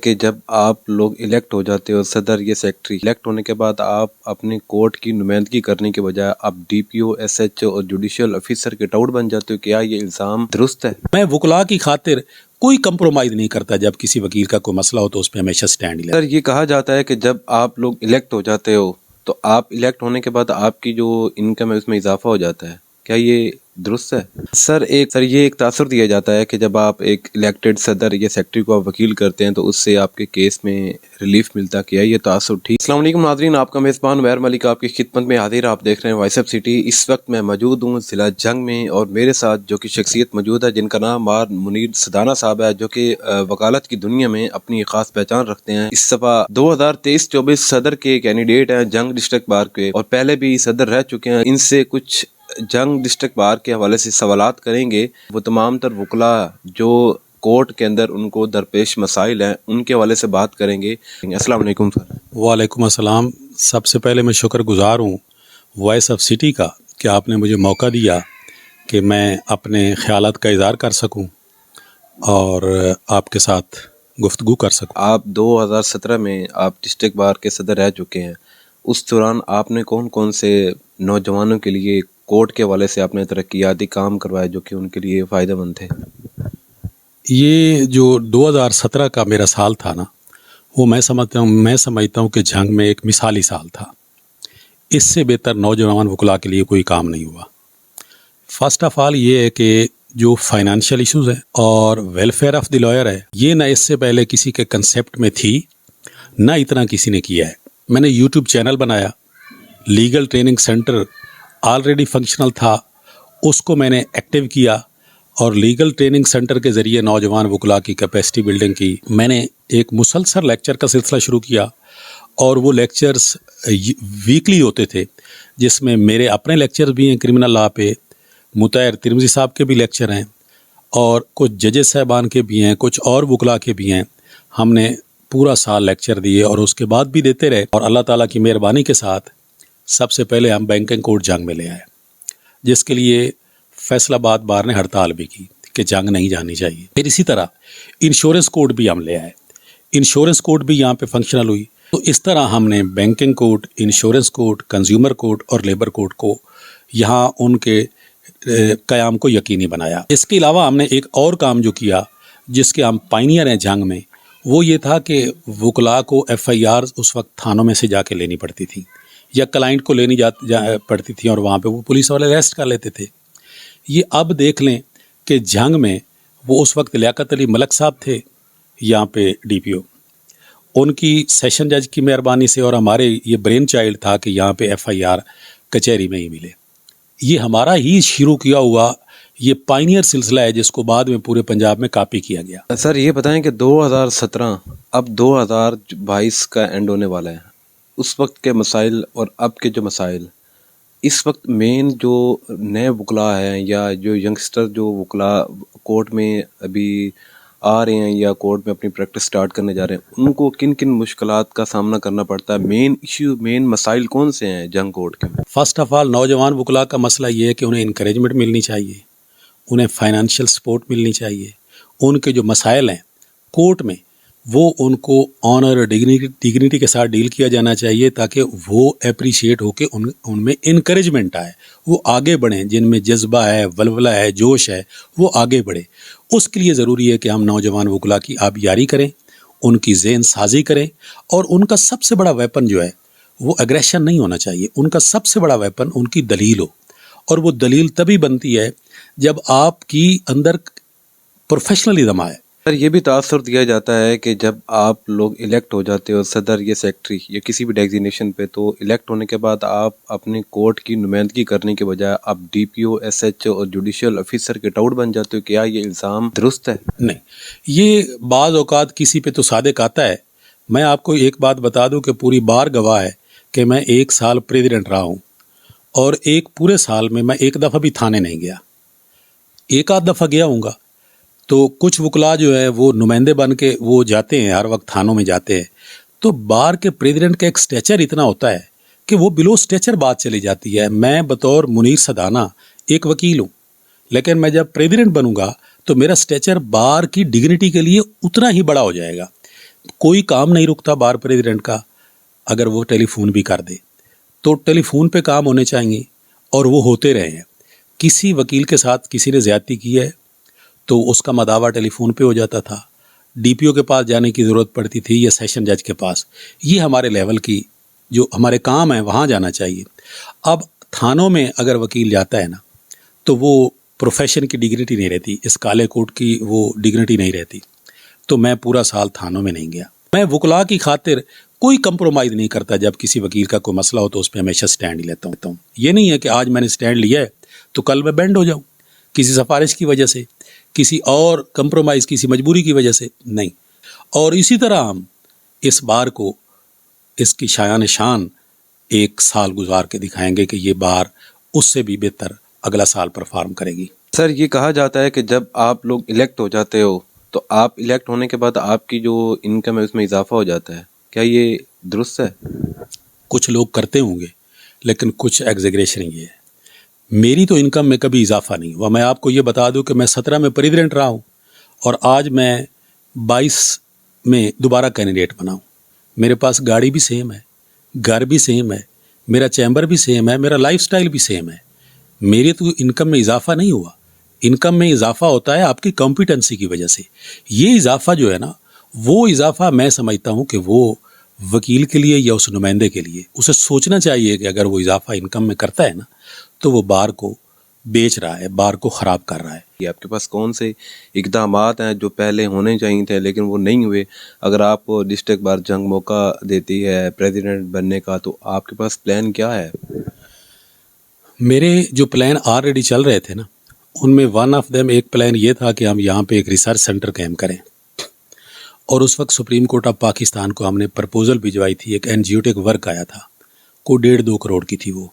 کہ جب آپ لوگ الیکٹ ہو جاتے ہو صدر یا سیکٹری، الیکٹ ہونے کے بعد آپ اپنے کورٹ کی نمائندگی کرنے کے بجائے آپ ڈی پی او، ایس ایچ او اور جوڈیشل آفیسر کے ٹاؤٹ بن جاتے ہو. کیا یہ الزام درست ہے؟ میں وکلاء کی خاطر کوئی کمپرومائز نہیں کرتا. جب کسی وکیل کا کوئی مسئلہ ہو تو اس پہ ہمیشہ سٹینڈ لیتا. سر، یہ کہا جاتا ہے کہ جب آپ لوگ الیکٹ ہو جاتے ہو تو آپ الیکٹ ہونے کے بعد آپ کی جو انکم ہے اس میں اضافہ ہو جاتا ہے. کیا یہ درست ہے؟ سر یہ ایک تاثر دیا جاتا ہے کہ جب آپ ایک الیکٹڈ صدر یا سیکٹری کو آپ وکیل کرتے ہیں تو اس سے آپ کے کیس میں ریلیف ملتا. کیا یہ تاثر ٹھیک؟ السلام علیکم ناظرین، آپ کا میزبان عمیر ملک آپ کی خدمت میں حاضر. آپ دیکھ رہے ہیں وائس ایف سٹی. اس وقت میں موجود ہوں ضلع جنگ میں اور میرے ساتھ جو کہ شخصیت موجود ہے جن کا نام مار منیر سدانہ صاحب ہے، جو کہ وکالت کی دنیا میں اپنی خاص پہچان رکھتے ہیں. اس دفعہ 2023-24 صدر کے کینڈیڈیٹ ہیں جنگ ڈسٹرکٹ بار کے، اور پہلے بھی صدر رہ چکے ہیں. ان سے کچھ جنگ ڈسٹرکٹ بار کے حوالے سے سوالات کریں گے. وہ تمام تر وکلاء جو کورٹ کے اندر ان کو درپیش مسائل ہیں ان کے حوالے سے بات کریں گے. السلام علیکم سر. وعلیکم السلام. سب سے پہلے میں شکر گزار ہوں وائس آف سٹی کا کہ آپ نے مجھے موقع دیا کہ میں اپنے خیالات کا اظہار کر سکوں اور آپ کے ساتھ گفتگو کر سکوں. آپ 2017 میں آپ ڈسٹرکٹ بار کے صدر رہ چکے ہیں. اس دوران آپ نے کون کون سے نوجوانوں کے لیے کورٹ کے حوالے سے آپ نے ترقیاتی کام کروائے جو کہ ان کے لیے فائدہ مند تھے؟ یہ جو 2017 کا میرا سال تھا نا، وہ میں سمجھتا ہوں کہ جنگ میں ایک مثالی سال تھا. اس سے بہتر نوجوان وکلاء کے لیے کوئی کام نہیں ہوا. فرسٹ آف آل یہ ہے کہ جو فائنانشیل ایشوز ہیں اور ویلفیئر آف دی لائر ہے، یہ نہ اس سے پہلے کسی کے کنسیپٹ میں تھی، نہ اتنا کسی نے کیا ہے. میں نے یوٹیوب چینل بنایا، legal training centre already functional تھا، اس کو میں نے ایکٹیو کیا اور لیگل ٹریننگ سینٹر کے ذریعے نوجوان وکلاء کی کیپیسٹی بلڈنگ کی. میں نے ایک مسلسل لیکچر کا سلسلہ شروع کیا اور وہ لیکچرز ویکلی ہوتے تھے، جس میں میرے اپنے لیکچر بھی ہیں کرمنل لاء پہ، مطہر ترمذی صاحب کے بھی لیکچر ہیں اور کچھ ججز صاحبان کے بھی ہیں، کچھ اور وکلاء کے بھی ہیں. ہم نے پورا سال لیکچر دیے اور اس کے بعد بھی دیتے رہے، اور اللہ تعالیٰ کی مہربانی کے ساتھ سب سے پہلے ہم بینکنگ کوڈ جنگ میں لے آئے، جس کے لیے فیصل آباد بار نے ہڑتال بھی کی کہ جنگ نہیں جانی چاہیے. پھر اسی طرح انشورنس کوڈ بھی ہم لے آئے، انشورنس کوڈ بھی یہاں پہ فنکشنل ہوئی. تو اس طرح ہم نے banking code, insurance code, consumer code اور لیبر کوڈ کو یہاں ان کے قیام کو یقینی بنایا. اس کے علاوہ ہم نے ایک اور کام جو کیا جس کے ہم پائنیئر ہیں جنگ میں، وہ یہ تھا کہ وکلاء کو ایف آئی آر اس وقت تھانوں میں سے جا کے لینی پڑتی تھی یا کلائنٹ کو لینی پڑتی تھی اور وہاں پہ وہ پولیس والے اریسٹ کر لیتے تھے. یہ اب دیکھ لیں کہ جنگ میں وہ اس وقت لیاقت علی ملک صاحب تھے یہاں پہ ڈی پی او، ان کی سیشن جج کی مہربانی سے، اور ہمارے یہ برین چائلڈ تھا کہ یہاں پہ ایف آئی آر کچہری میں ہی ملے. یہ ہمارا ہی شروع کیا ہوا یہ پائنیئر سلسلہ ہے جس کو بعد میں پورے پنجاب میں کاپی کیا گیا. سر یہ بتائیں کہ 2017 اب 2022 کا اینڈ ہونے والا ہے، اس وقت کے مسائل اور اب کے جو مسائل، اس وقت مین جو نئے وکلاء ہیں یا جو ینگسٹر جو وکلاء کورٹ میں ابھی آ رہے ہیں یا کورٹ میں اپنی پریکٹس سٹارٹ کرنے جا رہے ہیں، ان کو کن کن مشکلات کا سامنا کرنا پڑتا ہے؟ مین ایشو، مین مسائل کون سے ہیں جنگ کورٹ کے؟ فرسٹ آف آل نوجوان وکلاء کا مسئلہ یہ ہے کہ انہیں انکریجمنٹ ملنی چاہیے، انہیں فائنانشیل سپورٹ ملنی چاہیے. ان کے جو مسائل ہیں کورٹ میں وہ ان کو آنر ڈگنیٹی کے ساتھ ڈیل کیا جانا چاہیے تاکہ وہ اپریشیٹ ہو کے ان میں انکریجمنٹ آئے، وہ آگے بڑھیں. جن میں جذبہ ہے، ولولہ ہے، جوش ہے، وہ آگے بڑھے. اس کے لیے ضروری ہے کہ ہم نوجوان وکلاء کی آبیاری کریں، ان کی ذہن سازی کریں، اور ان کا سب سے بڑا ویپن جو ہے وہ اگریشن نہیں ہونا چاہیے. ان کا سب سے بڑا ویپن ان کی دلیل ہو، اور وہ دلیل تبھی بنتی ہے جب آپ کی اندر پروفیشنلزم آئے. سر یہ بھی تاثر دیا جاتا ہے کہ جب آپ لوگ الیکٹ ہو جاتے ہو صدر یا سیکٹری یا کسی بھی ڈیزگنیشن پہ، تو الیکٹ ہونے کے بعد آپ اپنے کورٹ کی نمائندگی کرنے کے بجائے آپ ڈی پی او، ایس ایچ او اور جوڈیشل آفیسر کے ٹاؤٹ بن جاتے ہو. کیا یہ الزام درست ہے؟ نہیں، یہ بعض اوقات کسی پہ تو صادق آتا ہے. میں آپ کو ایک بات بتا دوں کہ پوری بار گواہ ہے کہ میں 1 سال پریزیڈنٹ رہا ہوں اور ایک پورے سال میں ایک دفعہ بھی تھانے نہیں گیا. ایک آدھ دفعہ گیا ہوں گا. تو کچھ وکلاء جو ہے وہ نمائندے بن کے وہ جاتے ہیں، ہر وقت تھانوں میں جاتے ہیں. تو بار کے پریزیڈنٹ کا ایک سٹیچر اتنا ہوتا ہے کہ وہ بلو سٹیچر بات چلی جاتی ہے. میں بطور منیر سدانہ ایک وکیل ہوں، لیکن میں جب پریزیڈنٹ بنوں گا تو میرا سٹیچر بار کی ڈگنیٹی کے لیے اتنا ہی بڑا ہو جائے گا. کوئی کام نہیں رکتا بار پریزیڈنٹ کا اگر وہ ٹیلی فون بھی کر دے تو ٹیلی فون پہ کام ہونے چاہیے اور وہ ہوتے رہے ہیں. کسی وکیل کے ساتھ کسی نے زیادتی کی ہے تو اس کا مداوع ٹیلی فون پہ ہو جاتا تھا, ڈی پی او کے پاس جانے کی ضرورت پڑتی تھی یا سیشن جج کے پاس. یہ ہمارے لیول کی جو ہمارے کام ہیں وہاں جانا چاہیے. اب تھانوں میں اگر وکیل جاتا ہے نا تو وہ پروفیشن کی ڈگنیٹی نہیں رہتی, اس کالے کوٹ کی وہ ڈگنیٹی نہیں رہتی. تو میں پورا سال تھانوں میں نہیں گیا. میں وکلا کی خاطر کوئی کمپرومائز نہیں کرتا. جب کسی وکیل کا کوئی مسئلہ ہو تو اس پہ ہمیشہ سٹینڈ ہی لیتا ہوں. یہ نہیں ہے کہ آج میں نے سٹینڈ لیا ہے تو کل میں بینڈ ہو جاؤں کسی سفارش کی وجہ سے, کسی اور کمپرومائز, کسی مجبوری کی وجہ سے نہیں. اور اسی طرح ہم اس بار کو اس کی شایان شان ایک سال گزار کے دکھائیں گے کہ یہ بار اس سے بھی بہتر اگلا سال پرفارم کرے گی. سر یہ کہا جاتا ہے کہ جب آپ لوگ الیکٹ ہو جاتے ہو تو آپ الیکٹ ہونے کے بعد آپ کی جو انکم ہے اس میں اضافہ ہو جاتا ہے, کیا یہ درست ہے؟ کچھ لوگ کرتے ہوں گے لیکن کچھ ایگزیگریشن یہ ہے. میری تو انکم میں کبھی اضافہ نہیں ہوا. میں آپ کو یہ بتا دوں کہ میں 17 میں پریزیڈنٹ رہا ہوں اور آج میں 22 میں دوبارہ کینڈیڈیٹ بنا ہوں. میرے پاس گاڑی بھی سیم ہے, گھر بھی سیم ہے, میرا چیمبر بھی سیم ہے, میرا لائف سٹائل بھی سیم ہے. میری تو انکم میں اضافہ نہیں ہوا. انکم میں اضافہ ہوتا ہے آپ کی کمپیٹنسی کی وجہ سے. یہ اضافہ جو ہے نا وہ اضافہ میں سمجھتا ہوں کہ وہ وکیل کے لیے یا اس نمائندے کے لیے اسے سوچنا چاہیے کہ اگر وہ اضافہ انکم میں کرتا ہے نا تو وہ بار کو بیچ رہا ہے, بار کو خراب کر رہا ہے. یہ آپ کے پاس کون سے اقدامات ہیں جو پہلے ہونے چاہیے تھے لیکن وہ نہیں ہوئے؟ اگر آپ کو ڈسٹرکٹ بار جنگ موقع دیتی ہے پریزیڈنٹ بننے کا تو آپ کے پاس پلان کیا ہے؟ میرے جو پلان آلریڈی چل رہے تھے نا ان میں ون آف دیم ایک پلان یہ تھا کہ ہم یہاں پہ ایک ریسرچ سینٹر قائم کریں. اور اس وقت سپریم کورٹ آف پاکستان کو ہم نے پرپوزل بھجوائی تھی. ایک NGO ورک آیا تھا, کو 1.5-2 کروڑ کی تھی. وہ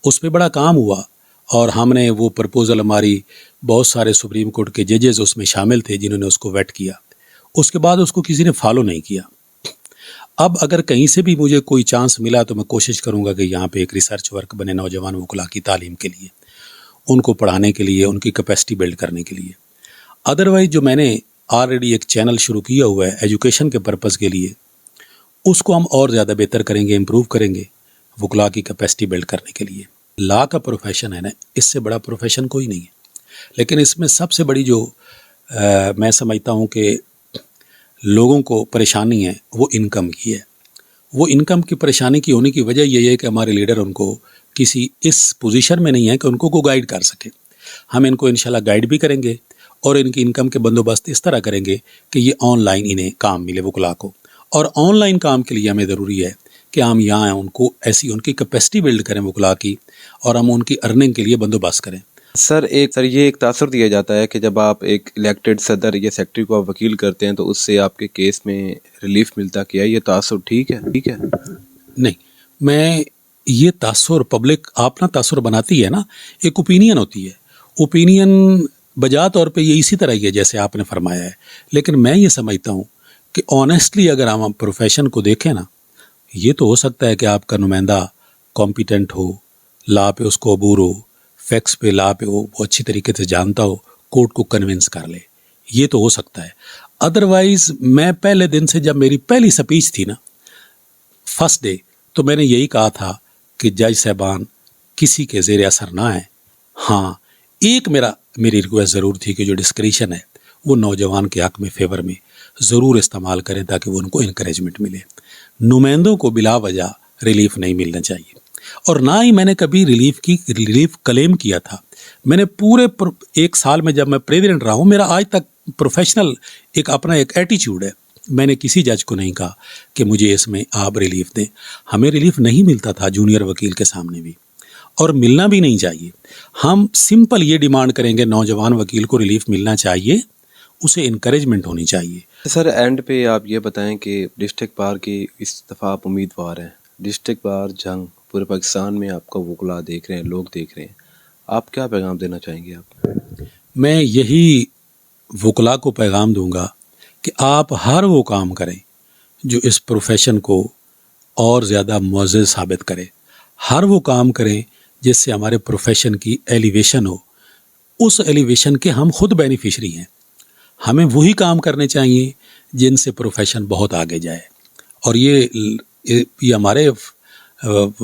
اس پہ بڑا کام ہوا اور ہم نے وہ پرپوزل, ہماری بہت سارے سپریم کورٹ کے ججز اس میں شامل تھے جنہوں نے اس کو ویٹ کیا. اس کے بعد اس کو کسی نے فالو نہیں کیا. اب اگر کہیں سے بھی مجھے کوئی چانس ملا تو میں کوشش کروں گا کہ یہاں پہ ایک ریسرچ ورک بنے نوجوان وکلا کی تعلیم کے لیے, ان کو پڑھانے کے لیے, ان کی کیپیسٹی بلڈ کرنے کے لیے. ادروائز جو میں نے آلریڈی ایک چینل شروع کیا ہوا ہے ایجوکیشن کے پرپز کے لیے, اس کو ہم اور زیادہ بہتر کریں گے, امپروو کریں گے وکلا کی کیپیسٹی بلڈ کرنے کے لیے. لا کا پروفیشن ہے نا, اس سے بڑا پروفیشن کوئی نہیں ہے. لیکن اس میں سب سے بڑی جو میں سمجھتا ہوں کہ لوگوں کو پریشانی ہے وہ انکم کی ہے. وہ انکم کی پریشانی کی ہونے کی وجہ یہ ہے کہ ہمارے لیڈر ان کو کسی اس پوزیشن میں نہیں ہے کہ ان کو گائیڈ کر سکے. ہم ان کو انشاءاللہ گائیڈ بھی کریں گے اور ان کی انکم کے بندوبست اس طرح کریں گے کہ یہ آن لائن انہیں کام ملے وکلا کو. اور آن لائن کام کے لیے ہمیں ضروری ہے کہ ہم یہاں ان کو ایسی ان کی کیپیسٹی بلڈ کریں وکلا کی, اور ہم ان کی ارننگ کے لیے بندوبست کریں. سر یہ ایک تاثر دیا جاتا ہے کہ جب آپ ایک الیکٹڈ صدر یا سیکٹری کو آپ وکیل کرتے ہیں تو اس سے آپ کے کیس میں ریلیف ملتا. کیا یہ تاثر ٹھیک ہے؟ نہیں, میں یہ تاثر پبلک آپ نا تاثر بناتی ہے نا, ایک اوپینین ہوتی ہے. اوپینین بجا طور پہ یہ اسی طرح ہی ہے جیسے آپ نے فرمایا ہے. لیکن میں یہ سمجھتا ہوں کہ آنیسٹلی اگر ہم پروفیشن کو دیکھیں نا, یہ تو ہو سکتا ہے کہ آپ کا نمائندہ کمپیٹنٹ ہو, لا پہ اس کو عبور ہو, فیکس پہ لا پہ وہ اچھی طریقے سے جانتا ہو, کورٹ کو کنونس کر لے, یہ تو ہو سکتا ہے. ادروائز میں پہلے دن سے جب میری پہلی سپیچ تھی نا فرسٹ ڈے, تو میں نے یہی کہا تھا کہ جج صاحبان کسی کے زیر اثر نہ آئیں. ہاں, ایک میری ریکویسٹ ضرور تھی کہ جو ڈسکریشن ہے وہ نوجوان کے حق میں فیور میں ضرور استعمال کریں تاکہ وہ ان کو انکریجمنٹ ملے. نمائندوں کو بلا وجہ ریلیف نہیں ملنا چاہیے, اور نہ ہی میں نے کبھی ریلیف کلیم کیا تھا. میں نے پورے 1 سال میں جب میں پریزیڈنٹ رہا ہوں, میرا آج تک پروفیشنل اپنا ایک ایٹیچیوڈ ہے. میں نے کسی جج کو نہیں کہا کہ مجھے اس میں آپ ریلیف دیں. ہمیں ریلیف نہیں ملتا تھا جونیئر وکیل کے سامنے بھی, اور ملنا بھی نہیں چاہیے. ہم سمپل یہ ڈیمانڈ کریں گے نوجوان وکیل کو ریلیف ملنا چاہیے, اسے انکریجمنٹ ہونی چاہیے. سر اینڈ پہ آپ یہ بتائیں کہ ڈسٹرکٹ بار کی اس دفعہ آپ امیدوار ہیں, ڈسٹرکٹ بار جنگ پورے پاکستان میں آپ کا وکلا دیکھ رہے ہیں, لوگ دیکھ رہے ہیں, آپ کیا پیغام دینا چاہیں گے؟ آپ میں یہی وکلا کو پیغام دوں گا کہ آپ ہر وہ کام کریں جو اس پروفیشن کو اور زیادہ معزز ثابت کرے. ہر وہ کام کریں جس سے ہمارے پروفیشن کی ایلیویشن ہو, اس ایلیویشن کے ہم خود بینیفیشری ہیں. ہمیں وہی کام کرنے چاہیے جن سے پروفیشن بہت آگے جائے. اور یہ ہمارے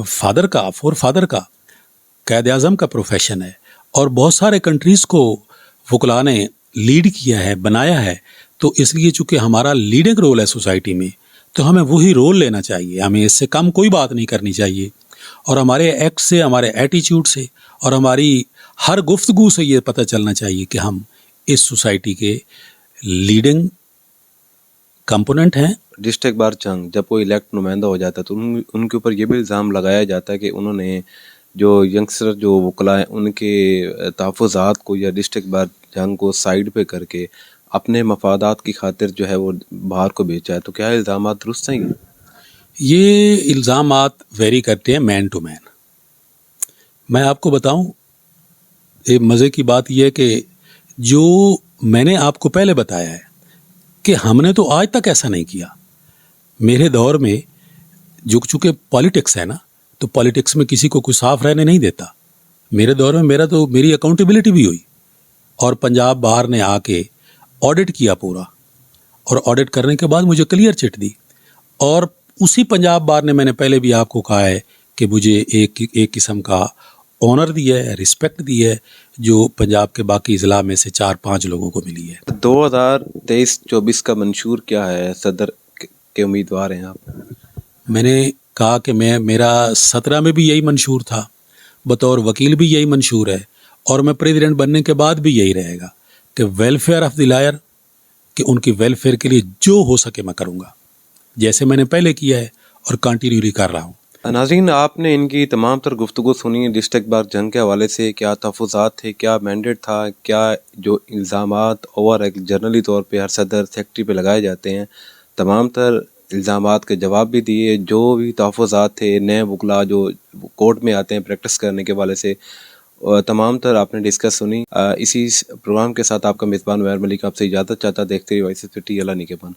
فادر کا فور فادر کا قائد اعظم کا پروفیشن ہے, اور بہت سارے کنٹریز کو وکلاء نے لیڈ کیا ہے, بنایا ہے. تو اس لیے چونکہ ہمارا لیڈنگ رول ہے سوسائٹی میں, تو ہمیں وہی رول لینا چاہیے, ہمیں اس سے کم کوئی بات نہیں کرنی چاہیے. اور ہمارے ایکٹ سے, ہمارے ایٹیچیوڈ سے اور ہماری ہر گفتگو سے یہ پتہ چلنا چاہیے کہ ہم اس سوسائٹی کے لیڈنگ کمپوننٹ ہیں. ڈسٹرکٹ بار چنگ جب کوئی الیکٹ نمائندہ ہو جاتا ہے تو ان کے اوپر یہ بھی الزام لگایا جاتا ہے کہ انہوں نے جو ینگسٹر جو وکلاء ہیں ان کے تحفظات کو یا ڈسٹرکٹ بار جنگ کو سائڈ پہ کر کے اپنے مفادات کی خاطر جو ہے وہ باہر کو بھیجا ہے. تو کیا الزامات درست ہیں؟ یہ الزامات ویری کرتے ہیں مین ٹو مین. میں آپ کو بتاؤں, ایک مزے کی بات یہ ہے کہ جو میں نے آپ کو پہلے بتایا ہے کہ ہم نے تو آج تک ایسا نہیں کیا. میرے دور میں جو چونکہ پالیٹکس ہے نا, تو پالیٹکس میں کسی کو کوئی صاف رہنے نہیں دیتا. میرے دور میں میری اکاؤنٹیبلٹی بھی ہوئی, اور پنجاب باہر نے آ کے آڈٹ کیا پورا, اور آڈٹ کرنے کے بعد مجھے کلیئر چٹ دی. اور اسی پنجاب بار نے, میں نے پہلے بھی آپ کو کہا ہے کہ مجھے ایک قسم کا آنر دیا ہے, رسپیکٹ دی ہے, جو پنجاب کے باقی اضلاع میں سے 4-5 لوگوں کو ملی ہے. 2023-24 کا منشور کیا ہے؟ صدر کے امیدوار ہیں آپ. میں نے کہا کہ میرا 17 میں بھی یہی منشور تھا, بطور وکیل بھی یہی منشور ہے, اور میں پریزیڈنٹ بننے کے بعد بھی یہی رہے گا کہ ویلفیئر آف دی لائر, کہ ان کی ویلفیئر کے لیے جو ہو سکے میں کروں گا, جیسے میں نے پہلے کیا ہے اور کنٹینیولی کر رہا ہوں. ناظرین, آپ نے ان کی تمام تر گفتگو سنی ڈسٹرکٹ بار جنگ کے حوالے سے. کیا تحفظات تھے, کیا مینڈیٹ تھا, کیا جو الزامات اوور جنرلی طور پہ ہر صدر سیکٹری پہ لگائے جاتے ہیں, تمام تر الزامات کے جواب بھی دیے. جو بھی تحفظات تھے نئے وکلاء جو کورٹ میں آتے ہیں پریکٹس کرنے کے حوالے سے, تمام تر آپ نے ڈسکس سنی. اسی پروگرام کے ساتھ آپ کا میزبان عمیر ملک آپ سے اجازت چاہتا. دیکھتے رہیے وائس آف سٹی. اللہ نگہبان.